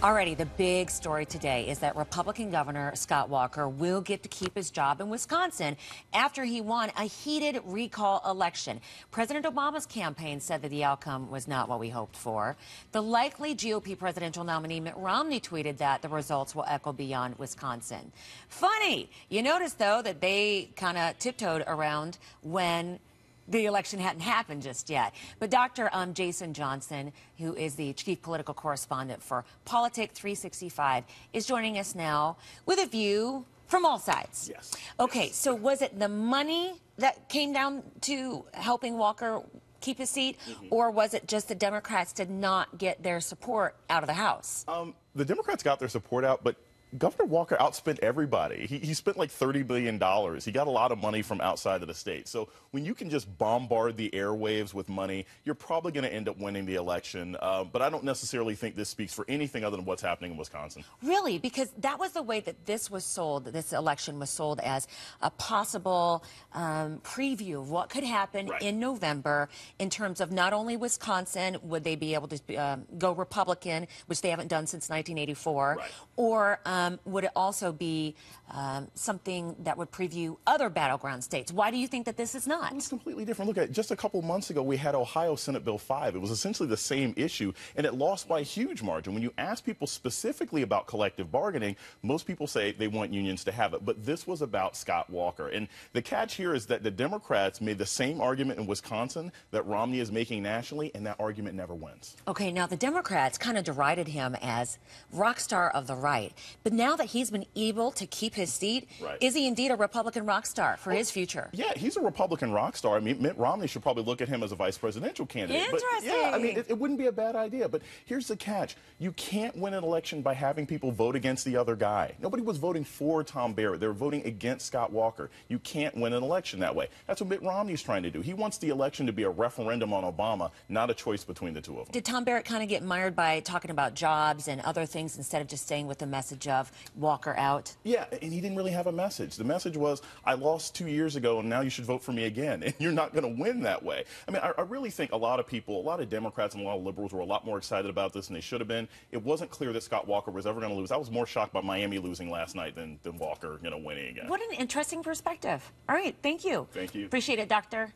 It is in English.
Alrighty, the big story today is that Republican Governor Scott Walker will get to keep his job in Wisconsin after he won a heated recall election. President Obama's campaign said that the outcome was not what we hoped for. The likely GOP presidential nominee Mitt Romney tweeted that the results will echo beyond Wisconsin. Funny, you notice though that they kind of tiptoed around when the election hadn't happened just yet. But Dr. Jason Johnson, who is the chief political correspondent for Politic 365, is joining us now with a view from all sides. Yes. Okay, so was it the money that came down to helping Walker keep his seat, or was it just the Democrats did not get their support out of the House? The Democrats got their support out, but Governor Walker outspent everybody. He spent like $30 billion. He got a lot of money from outside of the state. So when you can just bombard the airwaves with money, you're probably going to end up winning the election. But I don't necessarily think this speaks for anything other than what's happening in Wisconsin. Really? Because that was the way that this was sold, this election was sold as a possible preview of what could happen in November in terms of not only Wisconsin, would they be able to go Republican, which they haven't done since 1984, or would it also be something that would preview other battleground states? Why do you think that this is not? It's completely different. Look at it. Just a couple months ago, we had Ohio Senate Bill 5. It was essentially the same issue, and it lost by a huge margin. When you ask people specifically about collective bargaining, most people say they want unions to have it. But this was about Scott Walker. And the catch here is that the Democrats made the same argument in Wisconsin that Romney is making nationally, and that argument never wins. Okay, now the Democrats kind of derided him as rock star of the right. But now that he's been able to keep his seat, is he indeed a Republican rock star for his future? Yeah, he's a Republican rock star. I mean, Mitt Romney should probably look at him as a vice presidential candidate. Interesting. But yeah, I mean, it wouldn't be a bad idea. But here's the catch. You can't win an election by having people vote against the other guy. Nobody was voting for Tom Barrett. They were voting against Scott Walker. You can't win an election that way. That's what Mitt Romney's trying to do. He wants the election to be a referendum on Obama, not a choice between the two of them. Did Tom Barrett kind of get mired by talking about jobs and other things instead of just staying with the message of Walker out? Yeah, and he didn't really have a message. The message was, I lost 2 years ago, and now you should vote for me again. And you're not going to win that way. I mean, I really think a lot of people, a lot of Democrats and a lot of liberals were a lot more excited about this than they should have been. It wasn't clear that Scott Walker was ever going to lose. I was more shocked by Miami losing last night than Walker, winning again. What an interesting perspective. All right, thank you. Thank you. Appreciate it, Doctor.